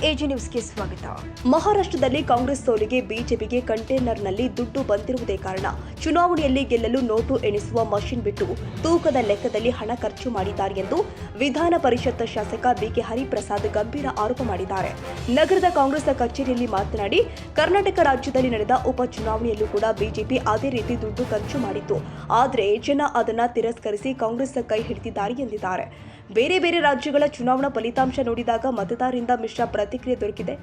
AG ನ್ಯೂಸ್ಗೆ ಸ್ವಾಗತ. ಮಹಾರಾಷ್ಟ್ರದಲ್ಲಿ ಕಾಂಗ್ರೆಸ್ ಸೋಲಿಗೆ ಬಿಜೆಪಿಗೆ ಕಂಟೈನರ್ನಲ್ಲಿ ದುಡ್ಡು ಬಂದಿರುವುದೇ ಕಾರಣ. ಚುನಾವಣೆಯಲ್ಲಿ ಗೆಲ್ಲಲು ನೋಟು ಎಣಿಸುವ ಮಷಿನ್ ಬಿಟ್ಟು ತೂಕದ ಲೆಕ್ಕದಲ್ಲಿ ಹಣ ಖರ್ಚು ಮಾಡಿದ್ದಾರೆ ಎಂದು ವಿಧಾನ ಪರಿಷತ್ ಶಾಸಕ ಬಿಕೆ ಹರಿಪ್ರಸಾದ್ ಗಂಭೀರ ಆರೋಪ ಮಾಡಿದ್ದಾರೆ. ನಗರದ ಕಾಂಗ್ರೆಸ್ ಕಚೇರಿಯಲ್ಲಿ ಮಾತನಾಡಿ, ಕರ್ನಾಟಕ ರಾಜ್ಯದಲ್ಲಿ ನಡೆದ ಉಪಚುನಾವಣೆಯಲ್ಲೂ ಕೂಡ ಬಿಜೆಪಿ ಅದೇ ರೀತಿ ದುಡ್ಡು ಖರ್ಚು ಮಾಡಿತ್ತು. ಆದರೆ ಜನ ಅದನ್ನು ತಿರಸ್ಕರಿಸಿ ಕಾಂಗ್ರೆಸ್ ಕೈ ಹಿಡಿದಿದ್ದಾರೆ ಎಂದಿದ್ದಾರೆ. ಬೇರೆ ಬೇರೆ ರಾಜ್ಯಗಳ ಚುನಾವಣಾ ಫಲಿತಾಂಶ ನೋಡಿದಾಗ ಮತದಾರರಿಂದ ಮಿಶ್ರ ಪ್ರತಿಕ್ರಿಯೆ ದೊರಕಿದೆ.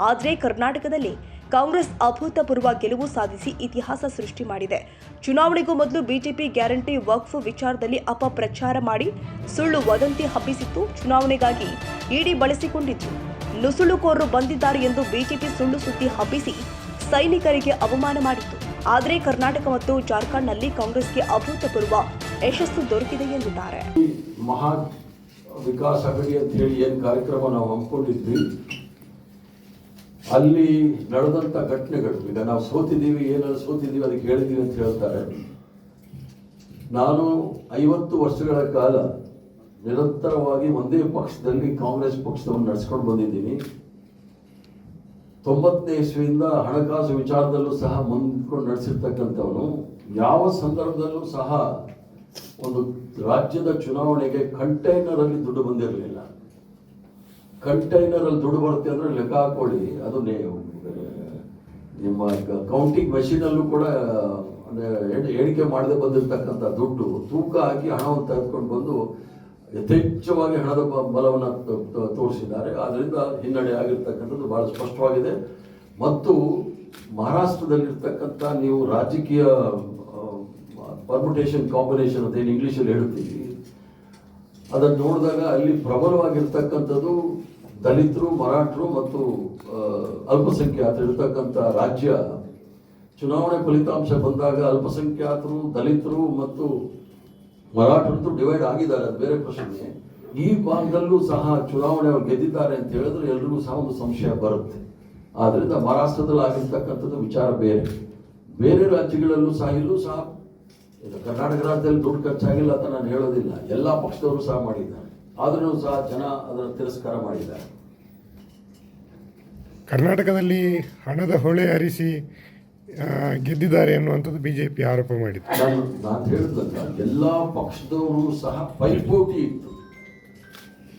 ಆದರೆ ಕರ್ನಾಟಕದಲ್ಲಿ ಕಾಂಗ್ರೆಸ್ ಅಭೂತಪೂರ್ವ ಗೆಲುವು ಸಾಧಿಸಿ ಇತಿಹಾಸ ಸೃಷ್ಟಿ ಮಾಡಿದೆ. ಚುನಾವಣೆಗೂ ಮೊದಲು ಬಿಜೆಪಿ ಗ್ಯಾರಂಟಿ ವಕ್ಫ್ ವಿಚಾರದಲ್ಲಿ ಅಪಪ್ರಚಾರ ಮಾಡಿ ಸುಳ್ಳು ವದಂತಿ ಹಬ್ಬಿಸಿತ್ತು. ಚುನಾವಣೆಗಾಗಿ ಇಡಿ ಬಳಸಿಕೊಂಡಿತ್ತು. ನುಸುಳುಕೋರರು ಬಂದಿದ್ದಾರೆ ಎಂದು ಬಿಜೆಪಿ ಸುಳ್ಳು ಸುದ್ದಿ ಹಬ್ಬಿಸಿ ಸೈನಿಕರಿಗೆ ಅವಮಾನ ಮಾಡಿತ್ತು. ಆದರೆ ಕರ್ನಾಟಕ ಮತ್ತು ಜಾರ್ಖಂಡ್ನಲ್ಲಿ ಕಾಂಗ್ರೆಸ್ಗೆ ಅಭೂತಪೂರ್ವ ಯಶಸ್ಸು ದೊರಕಿದೆ ಎಂದಿದ್ದಾರೆ. ವಿಕಾಸ್ ಅಗಡಿ ಅಂತ ಹೇಳಿ ಏನು ಕಾರ್ಯಕ್ರಮ ನಾವು ಹಮ್ಮಿಕೊಂಡಿದ್ವಿ, ಅಲ್ಲಿ ನಡೆದಂತ ಘಟನೆಗಳು, ಈಗ ನಾವು ಸೋತಿದ್ದೀವಿ, ಏನಾದ್ರು ಸೋತಿದ್ದೀವಿ ಅದಕ್ಕೆ ಹೇಳಿದ್ದೀವಿ ಅಂತ ಹೇಳ್ತಾರೆ. ನಾನು 50 ವರ್ಷಗಳ ಕಾಲ ನಿರಂತರವಾಗಿ ಒಂದೇ ಪಕ್ಷದಲ್ಲಿ ಕಾಂಗ್ರೆಸ್ ಪಕ್ಷವನ್ನು ನಡೆಸ್ಕೊಂಡು ಬಂದಿದ್ದೀನಿ. 90ನೇ ಇಸ್ವಿಯಿಂದ ಹಣಕಾಸು ವಿಚಾರದಲ್ಲೂ ಸಹ ಮುಂದ್ಕೊಂಡು ನಡೆಸಿರ್ತಕ್ಕಂಥವನು. ಯಾವ ಸಂದರ್ಭದಲ್ಲೂ ಸಹ ಒಂದು ರಾಜ್ಯದ ಚುನಾವಣೆಗೆ ಕಂಟೈನರ್ ಅಲ್ಲಿ ದುಡ್ಡು ಬಂದಿರಲಿಲ್ಲ. ಕಂಟೈನರ್ ಅಲ್ಲಿ ದುಡ್ಡು ಬರುತ್ತೆ ಅಂದ್ರೆ ಲೆಕ್ಕ ಹಾಕೊಳ್ಳಿ, ಅದು ನಿಮ್ಮ ಕೌಂಟಿಂಗ್ ಮೆಷಿನ್ ಅಲ್ಲೂ ಕೂಡ ಎಣಿಕೆ ಮಾಡದೆ ಬಂದಿರತಕ್ಕಂಥ ದುಡ್ಡು ತೂಕ ಹಾಕಿ ಹಣವನ್ನು ತೆಗೆದುಕೊಂಡು ಬಂದು ಯಥೇಚ್ಛವಾಗಿ ಹಣದ ಬಲವನ್ನು ತೋರಿಸಿದ್ದಾರೆ. ಆದ್ರಿಂದ ಹಿನ್ನಡೆ ಆಗಿರ್ತಕ್ಕಂಥದ್ದು ಬಹಳ ಸ್ಪಷ್ಟವಾಗಿದೆ. ಮತ್ತು ಮಹಾರಾಷ್ಟ್ರದಲ್ಲಿರ್ತಕ್ಕಂಥ ನೀವು ರಾಜಕೀಯ ಪರ್ಮುಟೇಷನ್ ಕಾಂಬಿನೇಷನ್ ಅಂತ ಏನು ಇಂಗ್ಲೀಷಲ್ಲಿ ಹೇಳ್ತೀವಿ, ಅದನ್ನು ನೋಡಿದಾಗ ಅಲ್ಲಿ ಪ್ರಬಲವಾಗಿರ್ತಕ್ಕಂಥದ್ದು ದಲಿತರು, ಮರಾಠರು ಮತ್ತು ಅಲ್ಪಸಂಖ್ಯಾತರು ಇರ್ತಕ್ಕಂಥ ರಾಜ್ಯ. ಚುನಾವಣೆ ಫಲಿತಾಂಶ ಬಂದಾಗ ಅಲ್ಪಸಂಖ್ಯಾತರು, ದಲಿತರು ಮತ್ತು ಮರಾಠರು ಡಿವೈಡ್ ಆಗಿದ್ದಾರೆ, ಅದು ಬೇರೆ ಪ್ರಶ್ನೆ. ಈ ಭಾಗದಲ್ಲೂ ಸಹ ಚುನಾವಣೆ ಅವರು ಗೆದ್ದಿದ್ದಾರೆ ಅಂತ ಹೇಳಿದ್ರೆ ಎಲ್ರಿಗೂ ಸಹ ಒಂದು ಸಂಶಯ ಬರುತ್ತೆ. ಆದ್ರಿಂದ ಮಹಾರಾಷ್ಟ್ರದಲ್ಲಿ ಆಗಿರ್ತಕ್ಕಂಥದ್ದು ವಿಚಾರ ಬೇರೆ. ಬೇರೆ ರಾಜ್ಯಗಳಲ್ಲೂ ಸಹ ಇಲ್ಲೂ ಸಹ ಕರ್ನಾಟಕ ರಾಜ್ಯದಲ್ಲಿ ದುಡ್ಡು ಖರ್ಚಾಗಿಲ್ಲ ಅಂತ ನಾನು ಹೇಳೋದಿಲ್ಲ, ಎಲ್ಲ ಪಕ್ಷದವರು ಸಹ ಮಾಡಿದ್ದಾರೆ. ಆದ್ರೂ ಸಹ ಜನ ಅದನ್ನು ತಿರಸ್ಕಾರ ಮಾಡಿದ್ದಾರೆ. ಕರ್ನಾಟಕದಲ್ಲಿ ಹಣದ ಹೊಳೆ ಹರಿಸಿ ಗೆದ್ದಿದ್ದಾರೆ ಅನ್ನುವಂಥದ್ದು ಬಿಜೆಪಿ ಆರೋಪ ಮಾಡಿದೆ. ನಾನು ಹೇಳಿದ್ನಲ್ಲ, ಎಲ್ಲ ಪಕ್ಷದವರು ಸಹ ಪೈಪೋಟಿ ಇತ್ತು.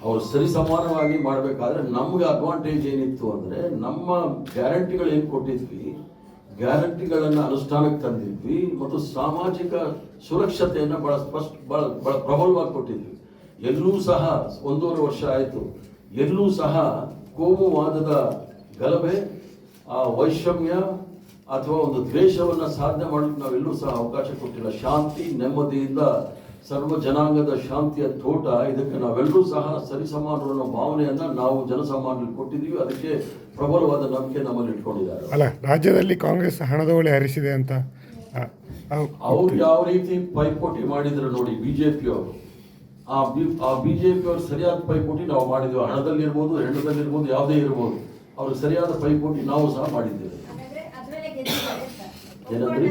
ಅವರು ಸರಿಸಮಾನವಾಗಿ ಮಾಡಬೇಕಾದ್ರೆ ನಮ್ಗೆ ಅಡ್ವಾಂಟೇಜ್ ಏನಿತ್ತು ಅಂದ್ರೆ, ನಮ್ಮ ಗ್ಯಾರಂಟಿಗಳು ಏನು ಕೊಟ್ಟಿದ್ವಿ, ಗ್ಯಾರಂಟಿಗಳನ್ನು ಅನುಷ್ಠಾನಕ್ಕೆ ತಂದಿದ್ವಿ ಮತ್ತು ಸಾಮಾಜಿಕ ಸುರಕ್ಷತೆಯನ್ನು ಬಹಳ ಪ್ರಬಲವಾಗಿ ಕೊಟ್ಟಿದ್ವಿ. ಎಲ್ಲೂ ಸಹ 1.5 ವರ್ಷ ಆಯಿತು, ಎಲ್ಲೂ ಸಹ ಕೋಮುವಾದದ ಗಲಭೆ, ವೈಷಮ್ಯ ಅಥವಾ ಒಂದು ದ್ವೇಷವನ್ನು ಸಾಧನೆ ಮಾಡಲಿಕ್ಕೆ ನಾವೆಲ್ಲೂ ಸಹ ಅವಕಾಶ ಕೊಟ್ಟಿಲ್ಲ. ಶಾಂತಿ, ನೆಮ್ಮದಿಯಿಂದ ಸರ್ವ ಜನಾಂಗದ ಶಾಂತಿಯ ತೋಟ, ಇದಕ್ಕೆ ನಾವೆಲ್ಲರೂ ಸಹ ಸರಿಸಮಾನರು ಅನ್ನೋ ಭಾವನೆಯನ್ನ ನಾವು ಜನಸಾಮಾನ್ಯರಿಗೆ ಕೊಟ್ಟಿದ್ದೀವಿ. ಅದಕ್ಕೆ ಪ್ರಬಲವಾದ ನಂಬಿಕೆ ನಮ್ಮಲ್ಲಿ ಇಟ್ಕೊಂಡಿದ್ದಾರೆ. ಅಲ್ಲ, ರಾಜ್ಯದಲ್ಲಿ ಕಾಂಗ್ರೆಸ್ ಹಣದ ಹೊಳೆ ಹರಿಸಿದೆ ಅಂತ ಅವ್ರು ಯಾವ ರೀತಿ ಪೈಪೋಟಿ ಮಾಡಿದ್ರು ನೋಡಿ ಬಿಜೆಪಿ ಅವರು. ಆ ಬಿಜೆಪಿ ಅವರು ಸರಿಯಾದ ಪೈಪೋಟಿ ನಾವು ಮಾಡಿದ್ವಿ. ಹಣದಲ್ಲಿರ್ಬೋದು, ಹೆಣ್ಣದಲ್ಲಿರ್ಬೋದು, ಯಾವುದೇ ಇರ್ಬೋದು, ಅವ್ರಿಗೆ ಸರಿಯಾದ ಪೈಪೋಟಿ ನಾವು ಸಹ ಮಾಡಿದ್ದೇವೆ. ಏನಂದ್ರೆ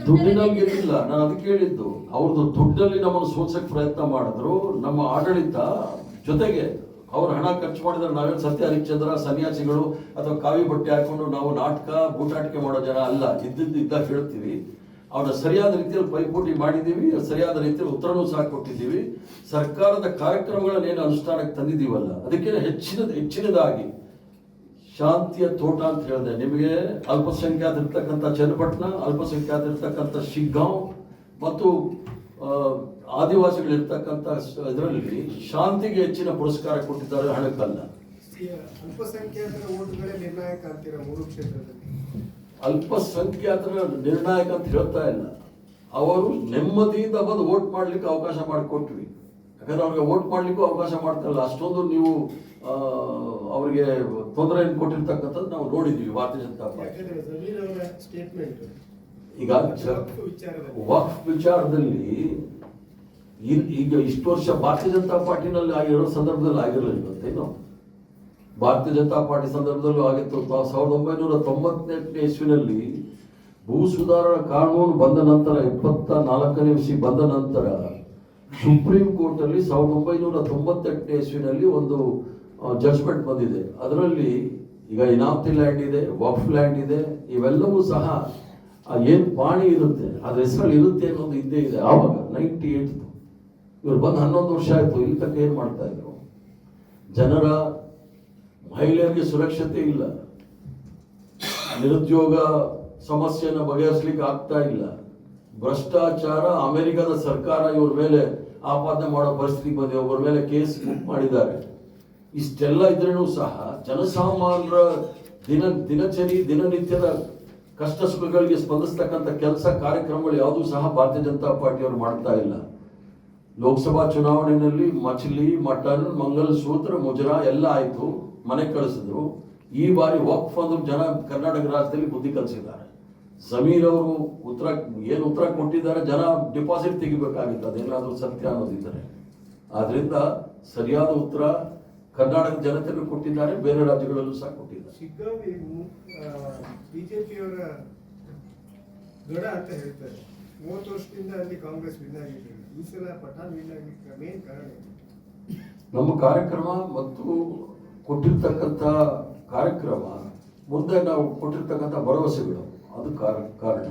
ದುಡ್ಡಿನಲ್ಲಿ ಗೆದ್ದಿಲ್ಲ, ನಾನು ಅದಕ್ಕೆ ಹೇಳಿದ್ದು. ಅವ್ರದ್ದು ದುಡ್ಡಲ್ಲಿ ನಮ್ಮನ್ನು ಸೋಲ್ಸಕ್ಕೆ ಪ್ರಯತ್ನ ಮಾಡಿದ್ರು. ನಮ್ಮ ಆಡಳಿತ ಜೊತೆಗೆ ಅವ್ರು ಹಣ ಖರ್ಚು ಮಾಡಿದ್ರೆ ನಾವೇನು ಸತ್ಯ ಹರಿಶ್ಚಂದ್ರ ಸನ್ಯಾಸಿಗಳು ಅಥವಾ ಕಾವಿ ಬಟ್ಟೆ ಹಾಕೊಂಡು ನಾವು ನಾಟಕ ಬೂಟಾಟಿಕೆ ಮಾಡೋ ಜನ ಅಲ್ಲ. ಇದ್ದಾಗ ಹೇಳ್ತೀವಿ. ಅವ್ರನ್ನ ಸರಿಯಾದ ರೀತಿಯಲ್ಲಿ ಪೈಪೋಟಿ ಮಾಡಿದ್ದೀವಿ, ಸರಿಯಾದ ರೀತಿಯಲ್ಲಿ ಉತ್ತರನೂ ಸಹ ಕೊಟ್ಟಿದ್ದೀವಿ. ಸರ್ಕಾರದ ಕಾರ್ಯಕ್ರಮಗಳನ್ನೇನು ಅನುಷ್ಠಾನಕ್ಕೆ ತಂದಿದ್ದೀವಲ್ಲ, ಅದಕ್ಕೆ ಹೆಚ್ಚಿನದಾಗಿ ಶಾಂತಿಯ ತೋಟ ಅಂತ ಹೇಳಿದೆ ನಿಮಗೆ. ಅಲ್ಪಸಂಖ್ಯಾತ ಇರ್ತಕ್ಕಂಥ ಚನ್ನಪಟ್ಟಣ, ಅಲ್ಪಸಂಖ್ಯಾತ ಇರ್ತಕ್ಕಂಥ ಶಿಗ್ಗಾಂವ್ ಮತ್ತು ಆದಿವಾಸಿಗಳಿರ್ತಕ್ಕಂಥ ಇದರಲ್ಲಿ ಶಾಂತಿಗೆ ಹೆಚ್ಚಿನ ಪುರಸ್ಕಾರ ಕೊಟ್ಟಿದ್ದಾರೆ, ಹಣಕ್ಕಲ್ಲ. ಅಲ್ಪಸಂಖ್ಯಾತರ ಓಟುಗಳೇ ನಿರ್ಣಾಯಕ ಅಂತೀರಾ 3 ಕ್ಷೇತ್ರದಲ್ಲಿ? ಅಲ್ಪಸಂಖ್ಯಾತರ ನಿರ್ಣಾಯಕ ಅಂತ ಹೇಳ್ತಾ ಇಲ್ಲ. ಅವರು ನೆಮ್ಮದಿಯಿಂದ ಬಂದು ವೋಟ್ ಮಾಡ್ಲಿಕ್ಕೆ ಅವಕಾಶ ಮಾಡಿಕೊಟ್ವಿ. ಯಾಕಂದ್ರೆ ಅವ್ರಿಗೆ ವೋಟ್ ಮಾಡ್ಲಿಕ್ಕೂ ಅವಕಾಶ ಮಾಡ್ತಾರಲ್ಲ, ಅಷ್ಟೊಂದು ನೀವು ಅವರಿಗೆ ತೊಂದರೆಯನ್ನು ಕೊಟ್ಟಿರ್ತಕ್ಕಂಥದ್ದು ನಾವು ನೋಡಿದ್ವಿ ಭಾರತೀಯ ಜನತಾ ಪಾರ್ಟಿ. ಈಗ ವಕ್ಫ್ ವಿಚಾರದಲ್ಲಿ ಈಗ ಇಷ್ಟು ವರ್ಷ ಭಾರತೀಯ ಜನತಾ ಪಾರ್ಟಿನಲ್ಲಿ ಆಗಿರೋ ಸಂದರ್ಭದಲ್ಲಿ ಆಗಿರಲಿಲ್ಲ ಅಂತೇನು? ಭಾರತೀಯ ಜನತಾ ಪಾರ್ಟಿ ಸಂದರ್ಭದಲ್ಲೂ ಆಗಿತ್ತು. 1998ನೇ ಇಸ್ವಿನಲ್ಲಿ ಭೂ ಸುಧಾರಣಾ ಕಾನೂನು ಬಂದ ನಂತರ, 74ನೇ ಇಸ್ವಿ ಬಂದ ನಂತರ ಸುಪ್ರೀಂ ಕೋರ್ಟ್ ಅಲ್ಲಿ 1998 ಇಸ್ವಿನಲ್ಲಿ ಒಂದು ಜಡ್ಜ್ಮೆಂಟ್ ಬಂದಿದೆ. ಅದರಲ್ಲಿ ಈಗ ಇನಾಮ್ತಿ ಲ್ಯಾಂಡ್ ಇದೆ, ವಕ್ಫ್ ಲ್ಯಾಂಡ್ ಇದೆ, ಇವೆಲ್ಲವೂ ಸಹ ಏನ್ ಪಾಣಿ ಇರುತ್ತೆ ಅದ್ರ ಹೆಸರಲ್ಲಿ ಇರುತ್ತೆ ಅನ್ನೋದು ಇದ್ದೇ ಇದೆ. ಆವಾಗ 98 ಇವ್ರು ಬಂದು 11 ವರ್ಷ ಆಯ್ತು. ಇಲ್ಲಿ ತನಕ ಏನ್ ಮಾಡ್ತಾ ಇದ್ರು? ಜನರ ಮಹಿಳೆಯರಿಗೆ ಸುರಕ್ಷತೆ ಇಲ್ಲ, ನಿರುದ್ಯೋಗ ಸಮಸ್ಯೆಯನ್ನು ಬಗೆಹರಿಸಲಿಕ್ಕೆ ಆಗ್ತಾ ಇಲ್ಲ, ಭ್ರಷ್ಟಾಚಾರ, ಅಮೆರಿಕದ ಸರ್ಕಾರ ಇವ್ರ ಮೇಲೆ ಆಪಾದನೆ ಮಾಡೋ ಪರಿಸ್ಥಿತಿ ಬಂದಿದೆ, ಒಬ್ಬರ ಮೇಲೆ ಕೇಸ್ ಬುಕ್ ಮಾಡಿದ್ದಾರೆ. ಇಷ್ಟೆಲ್ಲ ಇದ್ರೂ ಸಹ ಜನಸಾಮಾನ್ಯರ ದಿನನಿತ್ಯದ ಕಷ್ಟ ಸುಖಗಳಿಗೆ ಸ್ಪಂದಿಸ್ತಕ್ಕಂಥ ಕೆಲಸ ಕಾರ್ಯಕ್ರಮಗಳು ಯಾವುದೂ ಸಹ ಭಾರತೀಯ ಜನತಾ ಪಾರ್ಟಿಯವರು ಮಾಡ್ತಾ ಇಲ್ಲ. ಲೋಕಸಭಾ ಚುನಾವಣೆಯಲ್ಲಿ ಮछली, ಮಟನ್, ಮಂಗಲ್ ಸೂತ್ರ, ಮುಜರಾ ಎಲ್ಲ ಆಯ್ತು, ಮನೆ ಕಳಿಸಿದ್ರು. ಈ ಬಾರಿ ವಕ್ಫ್ ಅಂದ್ರು ಜನ ಕರ್ನಾಟಕ ರಾಜ್ಯದಲ್ಲಿ ಬುದ್ಧಿ ಕಲಿಸಿದ್ದಾರೆ. ಸಮೀರ್ ಅವರು ಉತ್ತರ ಕೊಟ್ಟಿದ್ದಾರೆ, ಜನ ಡಿಪಾಸಿಟ್ ತೆಗಿಬೇಕಾಗಿತ್ತು, ಅದೇನಾದ್ರೂ ಸತ್ಯ ಅನ್ನೋದಿದ್ದಾರೆ. ಆದ್ರಿಂದ ಸರಿಯಾದ ಉತ್ತರ ಕರ್ನಾಟಕ ಜನತೆಗೂ ಕೊಟ್ಟಿದ್ದಾರೆ, ಬೇರೆ ರಾಜ್ಯಗಳಲ್ಲೂ ಸಹ ಕೊಟ್ಟಿದ್ದಾರೆ. ಶಿಗ್ಗಾಂವಿ ಬಿಜೆಪಿಯವರ ಗಡ ಅಂತ ಹೇಳ್ತಾರೆ. 30 ವರ್ಷದಿಂದ ಅಲ್ಲಿ ಕಾಂಗ್ರೆಸ್ ವಿನ್ ಆಗಿದೆ. ಈ ಸಲ ಪಠಾಣ್ ವಿನ್ ಆಗಲಿಕ್ಕೆ ಮೇನ್ ಕಾರಣ ನಮ್ಮ ಕಾರ್ಯಕ್ರಮ ಮತ್ತು ಕೊಟ್ಟಿರ್ತಕ್ಕಂಥ ಕಾರ್ಯಕ್ರಮ, ಮುಂದೆ ನಾವು ಕೊಟ್ಟಿರ್ತಕ್ಕಂಥ ಭರವಸೆಗಳು, ಅದು ಕಾರಣ.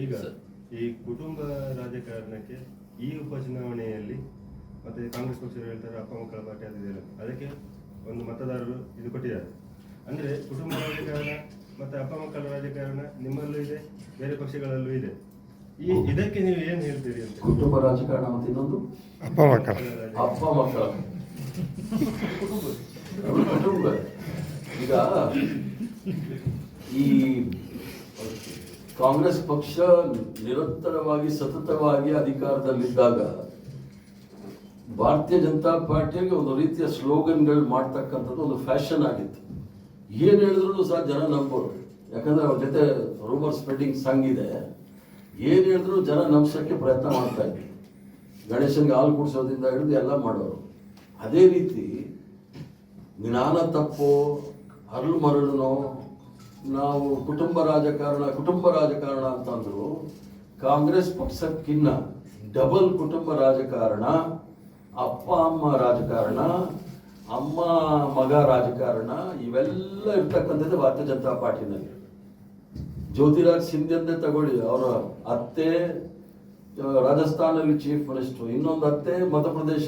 ಈಗ ಈ ಕುಟುಂಬ ರಾಜಕಾರಣಕ್ಕೆ ಈ ಉಪಚುನಾವಣೆಯಲ್ಲಿ ಮತ್ತೆ ಕಾಂಗ್ರೆಸ್ ಪಕ್ಷರು ಹೇಳ್ತಾರೆ ಅಪ್ಪ ಮಕ್ಕಳ ಪಾರ್ಟಿ ಅದಿದೆಯಲ್ಲ, ಅದಕ್ಕೆ ಒಂದು ಮತದಾರರು ಇದು ಕೊಟ್ಟಿದ್ದಾರೆ. ಅಂದ್ರೆ ಕುಟುಂಬ ರಾಜಕಾರಣ ಮತ್ತೆ ಅಪ್ಪ ಮಕ್ಕಳ ರಾಜಕಾರಣ ನಿಮ್ಮಲ್ಲೂ ಇದೆ, ಬೇರೆ ಪಕ್ಷಗಳಲ್ಲೂ ಇದೆ. ಇದಕ್ಕೆ ನೀವು ಏನ್ ಹೇಳ್ತೀರಿ ಅಂತ? ಕುಟುಂಬ ರಾಜಕಾರಣ ಮತ್ತು ಇನ್ನೊಂದು ಅಪ್ಪ ಮಕ್ಕಳ ಕುಟುಂಬ. ಈಗ ಈ ಕಾಂಗ್ರೆಸ್ ಪಕ್ಷ ನಿರಂತರವಾಗಿ ಸತತವಾಗಿ ಅಧಿಕಾರದಲ್ಲಿದ್ದಾಗ ಭಾರತೀಯ ಜನತಾ ಪಾರ್ಟಿಗೆ ಒಂದು ರೀತಿಯ ಸ್ಲೋಗನ್ಗಳು ಮಾಡ್ತಕ್ಕಂಥದ್ದು ಒಂದು ಫ್ಯಾಷನ್ ಆಗಿತ್ತು. ಏನ್ ಹೇಳಿದ್ರು ಸಹ ಜನ ನಂಬೋರು, ಯಾಕಂದ್ರೆ ಅವ್ರ ಜೊತೆ ರೂಮರ್ ಸ್ಪ್ರೆಡಿಂಗ್ ಸಂಘ ಇದೆ. ಏನ್ ಹೇಳಿದ್ರು ಜನ ನಂಬಿಸೋಕ್ಕೆ ಪ್ರಯತ್ನ ಮಾಡ್ತಾ ಇದ್ರು. ಗಣೇಶನ್ಗೆ ಹಾಲು ಕುಡಿಸೋದ್ರಿಂದ ಹಿಡಿದು ಎಲ್ಲ ಮಾಡೋರು. ಅದೇ ರೀತಿ ಜ್ಞಾನ ತಪ್ಪೋ ಅರಳು ಮರಳುನೋ ನಾವು ಕುಟುಂಬ ರಾಜಕಾರಣ ಅಂತಂದ್ರು, ಕಾಂಗ್ರೆಸ್ ಪಕ್ಷಕ್ಕಿನ್ನ ಡಬಲ್ ಕುಟುಂಬ ರಾಜಕಾರಣ, ಅಪ್ಪ ಅಮ್ಮ ರಾಜಕಾರಣ, ಅಮ್ಮ ಮಗ ರಾಜಕಾರಣ, ಇವೆಲ್ಲ ಇರ್ತಕ್ಕಂಥದ್ದು ಭಾರತೀಯ ಜನತಾ ಪಾರ್ಟಿನಲ್ಲಿ. ಜ್ಯೋತಿರಾಜ್ ಸಿಂಧ್ಯಂದೇ ತಗೊಳ್ಳಿ, ಅವರ ಅತ್ತೆ ರಾಜಸ್ಥಾನಲ್ಲಿ ಚೀಫ್ ಮಿನಿಸ್ಟರ್, ಇನ್ನೊಂದು ಅತ್ತೆ ಮಧ್ಯಪ್ರದೇಶ.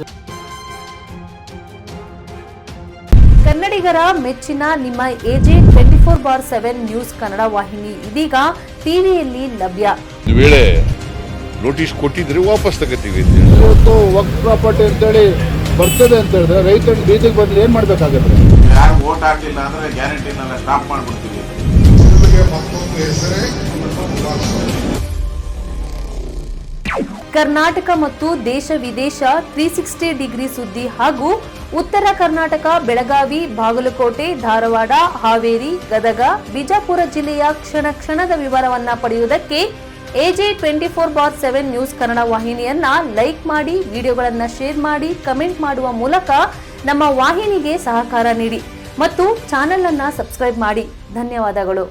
ಕನ್ನಡಿಗರ ಮೆಚ್ಚಿನ ನಿಮ್ಮ AJ 24/7 ನ್ಯೂಸ್ ಕನ್ನಡ ವಾಹಿನಿ ಇದೀಗ ಟಿವಿಯಲ್ಲಿ ಲಭ್ಯ. ಒಂದು ವೇಳೆ ನೋಟಿಸ್ ಕೊಟ್ಟಿದ್ರೆ ವಾಪಸ್ ತಗೋತೀವಿ. ಇವತ್ತು ವಕ್ಫ್ ಪ್ರಾಪರ್ಟಿ ಅಂತೇಳಿ ಬರ್ತದೆ ಅಂತ ಹೇಳಿದ್ರೆ ರೈತರು ಬೀದಿಗೆ ಬಂದ್ರೆ ಏನ್ ಮಾಡ್ಬೇಕಾಗತ್ತೆ? ಯಾರು ವೋಟ್ ಹಾಕಲಿಲ್ಲ ಅಂದ್ರೆ ಗ್ಯಾರಂಟಿನೆಲ್ಲ ಸ್ಟಾಪ್ ಮಾಡ್ಬಿಡ್ತೀವಿ. ಕರ್ನಾಟಕ ಮತ್ತು ದೇಶ ವಿದೇಶ 360 ಡಿಗ್ರಿ ಸುದ್ದಿ ಹಾಗೂ ಉತ್ತರ ಕರ್ನಾಟಕ, ಬೆಳಗಾವಿ, ಬಾಗಲಕೋಟೆ, ಧಾರವಾಡ, ಹಾವೇರಿ, ಗದಗ, ಬಿಜಾಪುರ ಜಿಲ್ಲೆಯ ಕ್ಷಣ ಕ್ಷಣದ ವಿವರವನ್ನ ಪಡೆಯುವುದಕ್ಕೆ AJ 24/7 ನ್ಯೂಸ್ ಕನ್ನಡ ವಾಹಿನಿಯನ್ನ ಲೈಕ್ ಮಾಡಿ, ವಿಡಿಯೋಗಳನ್ನ ಶೇರ್ ಮಾಡಿ, ಕಮೆಂಟ್ ಮಾಡುವ ಮೂಲಕ ನಮ್ಮ ವಾಹಿನಿಗೆ ಸಹಕಾರ ನೀಡಿ ಮತ್ತು ಚಾನೆಲ್ ಅನ್ನ ಸಬ್ಸ್ಕ್ರೈಬ್ ಮಾಡಿ. ಧನ್ಯವಾದಗಳು.